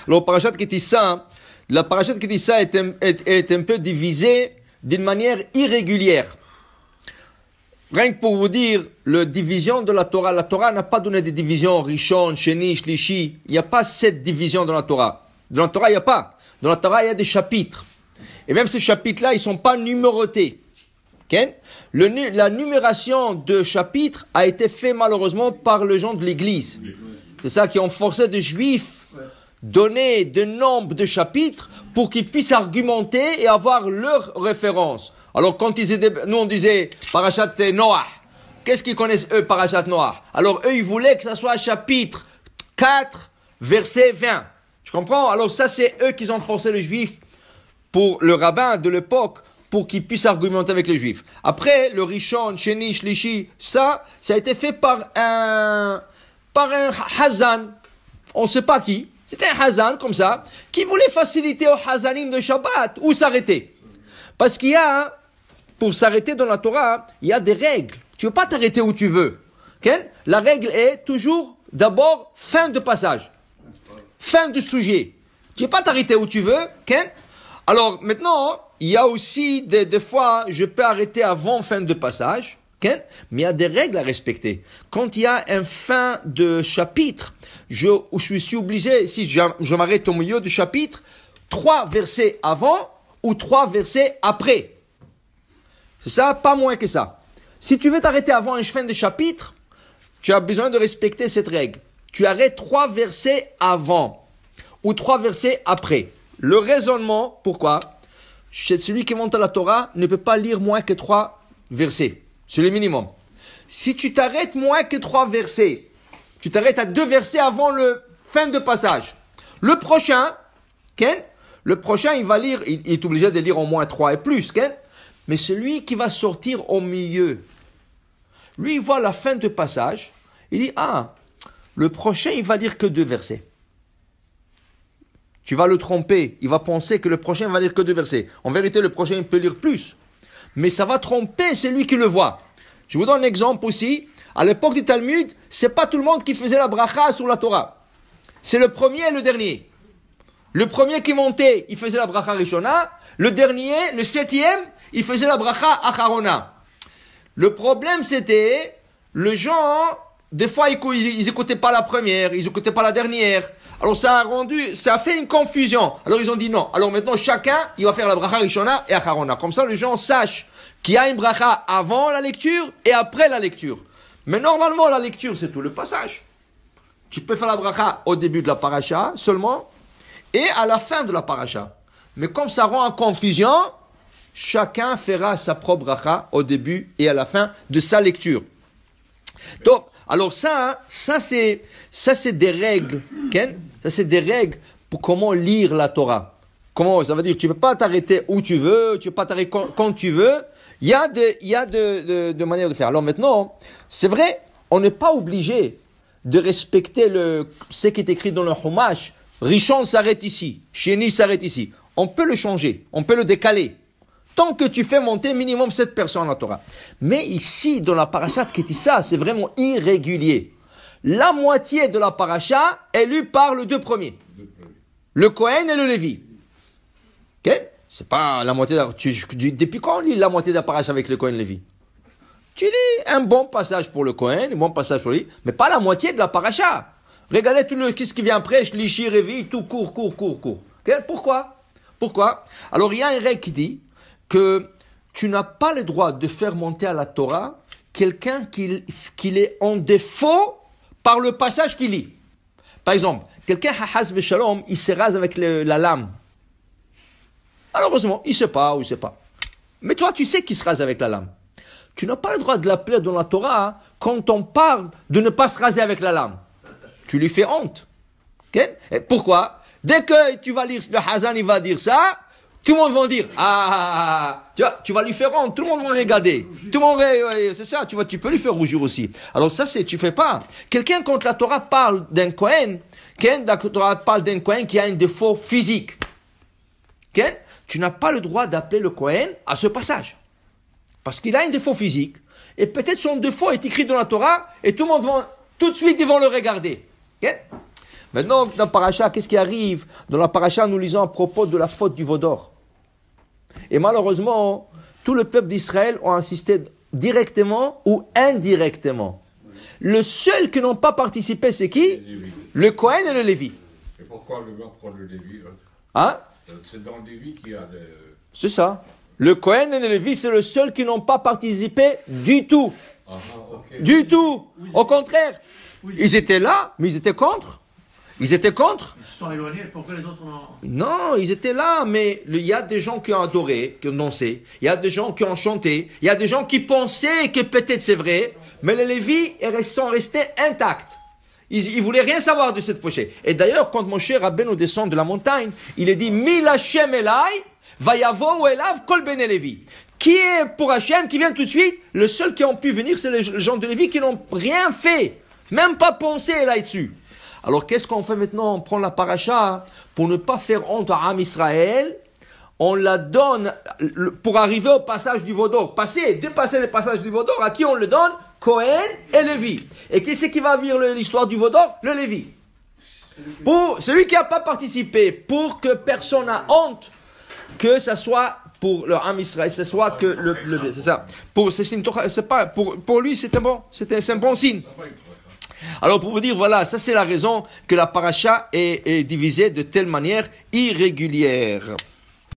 Alors, Parashat Kitissa, la Parashat Kitissa est un peu divisée d'une manière irrégulière. Rien que pour vous dire, la division de la Torah n'a pas donné des divisions Rishon, Sheni, Shlishi. Il n'y a pas cette division dans la Torah. Dans la Torah, il n'y a pas. Dans la Torah, il y a des chapitres. Et même ces chapitres-là, ils sont pas numérotés. Okay? La numération de chapitres a été faite malheureusement par les gens de l'Église. C'est ça qui ont forcé des Juifs donner de nombre de chapitres pour qu'ils puissent argumenter et avoir leur référence. Alors quand nous on disait Parashat Noach, qu'est-ce qu'ils connaissent eux Parashat Noach? Alors eux ils voulaient que ça soit chapitre 4, verset 20. Tu comprends? Alors ça c'est eux qui ont forcé les Juifs pour le rabbin de l'époque pour qu'ils puissent argumenter avec les Juifs. Après le Rishon, Sheni, Shlishi, ça a été fait par un Hazan, on ne sait pas qui. C'était un Hazan comme ça qui voulait faciliter aux Hazanim de Shabbat où s'arrêter. Parce qu'il y a, pour s'arrêter dans la Torah, il y a des règles. Tu ne veux pas t'arrêter où tu veux. Okay? La règle est toujours, d'abord, fin de passage. Fin du sujet. Tu ne veux pas t'arrêter où tu veux. Okay? Alors, maintenant, il y a aussi des fois, je peux arrêter avant fin de passage. Okay? Mais il y a des règles à respecter. Quand il y a un fin de chapitre, je suis obligé, si je m'arrête au milieu du chapitre, 3 versets avant ou 3 versets après. C'est ça, pas moins que ça. Si tu veux t'arrêter avant une fin de chapitre, tu as besoin de respecter cette règle. Tu arrêtes 3 versets avant ou 3 versets après. Le raisonnement, pourquoi? Celui qui monte à la Torah ne peut pas lire moins que 3 versets. C'est le minimum. Si tu t'arrêtes moins que 3 versets, tu t'arrêtes à 2 versets avant le fin de passage. Le prochain, il va lire, il est obligé de lire au moins 3 et plus, mais celui qui va sortir au milieu, lui, il voit la fin de passage, il dit, le prochain, il va lire que 2 versets. Tu vas le tromper, il va penser que le prochain va lire que 2 versets. En vérité, le prochain, il peut lire plus. Mais ça va tromper celui qui le voit. Je vous donne un exemple aussi. À l'époque du Talmud, c'est pas tout le monde qui faisait la bracha sur la Torah. C'est le premier et le dernier. Le premier qui montait, il faisait la bracha Rishona. Le dernier, le 7e, il faisait la bracha Acharona. Le problème, c'était, les gens, des fois, ils écoutaient pas la première, ils écoutaient pas la dernière. Alors ça a fait une confusion. Alors ils ont dit non. Alors maintenant, chacun, il va faire la bracha Rishona et Acharona. Comme ça, les gens sachent qu'il y a une bracha avant la lecture et après la lecture. Mais normalement, la lecture, c'est tout le passage. Tu peux faire la bracha au début de la paracha seulement et à la fin de la paracha. Mais comme ça rend en confusion, chacun fera sa propre bracha au début et à la fin de sa lecture. Donc, alors ça c'est des règles, Ken? Ça c'est des règles pour comment lire la Torah. Comment ça veut dire? Tu ne peux pas t'arrêter où tu veux, tu ne peux pas t'arrêter quand tu veux. Il y a de manières de faire. Alors maintenant, c'est vrai, on n'est pas obligé de respecter ce qui est écrit dans le Chumash. Rishon s'arrête ici, Sheni s'arrête ici. On peut le changer, on peut le décaler. Tant que tu fais monter minimum 7 personnes dans la Torah. Mais ici, dans la parashat Kitissa, c'est vraiment irrégulier. La moitié de la paracha est lue par les 2 premiers. Le Kohen et le Lévi. Ok? C'est pas la moitié depuis quand on lit la moitié de la paracha avec le Kohen et le Lévi? Tu lis un bon passage pour le Kohen, un bon passage pour lui, mais pas la moitié de la paracha. Regardez qu'est-ce qui vient après, Shlishi, Revi, tout court. Okay? Pourquoi? Alors il y a une règle qui dit que tu n'as pas le droit de faire monter à la Torah quelqu'un qui est en défaut par le passage qu'il lit. Par exemple, quelqu'un, Hahaz Veshalom, il se rase avec la lame. Malheureusement, il ne sait pas. Mais toi, tu sais qu'il se rase avec la lame. Tu n'as pas le droit de l'appeler dans la Torah quand on parle de ne pas se raser avec la lame. Tu lui fais honte. Okay? Et pourquoi? Dès que tu vas lire, le Hazan, il va dire ça, tout le monde va dire, tu vas lui faire honte, tout le monde va regarder. Tout le monde, c'est ça, tu peux lui faire rougir aussi. Alors ça, tu fais pas. Quelqu'un, quand la Torah parle d'un Kohen, qui a un défaut physique, okay? Tu n'as pas le droit d'appeler le Kohen à ce passage. Parce qu'il a un défaut physique. Et peut-être son défaut est écrit dans la Torah, et tout le monde tout de suite, ils vont le regarder. Okay? Maintenant, dans la paracha, qu'est-ce qui arrive? Dans la paracha, nous lisons à propos de la faute du veau d'or. Et malheureusement, tout le peuple d'Israël a insisté directement ou indirectement. Le seul qui n'ont pas participé, c'est qui? Le Cohen et le Lévi. Et pourquoi le gars prend le Lévi? Hein? C'est dans le Lévi qu'il y a le... C'est ça. Le Cohen et le Lévi, c'est le seul qui n'ont pas participé du tout. Okay. Du tout. Au contraire. Ils étaient là, mais ils étaient contre. Ils étaient contre. Ils se sont éloignés, pourquoi les autres ont... Non, ils étaient là, mais il y a des gens qui ont adoré, qui ont dansé. Il y a des gens qui ont chanté. Il y a des gens qui pensaient que peut-être c'est vrai. Mais les Lévis sont restés intacts. Ils voulaient rien savoir de cette pochette. Et d'ailleurs, quand Moshe Rabbeinu descend de la montagne, il est dit, Mil Hashem Elai, Vayavo Elav Kol Bene Lévi. Qui est pour Hashem, qui vient tout de suite? Le seul qui ont pu venir, c'est les gens de Lévi qui n'ont rien fait. Même pas pensé là-dessus. Alors, qu'est-ce qu'on fait maintenant? On prend la paracha pour ne pas faire honte à Am Israël. On la donne pour arriver au passage du veau d'or. Dépasser le passage du veau d'or. À qui on le donne? Cohen et Lévi. Et qui c'est qui va vivre l'histoire du veau d'or? Le Lévi. Pour celui qui n'a pas participé, pour que personne n'a honte, que ça soit pour le Am Israël, ce soit que le c'est ça. Pour lui, c'est un bon signe. Alors pour vous dire, voilà, ça c'est la raison que la paracha est divisée de telle manière irrégulière.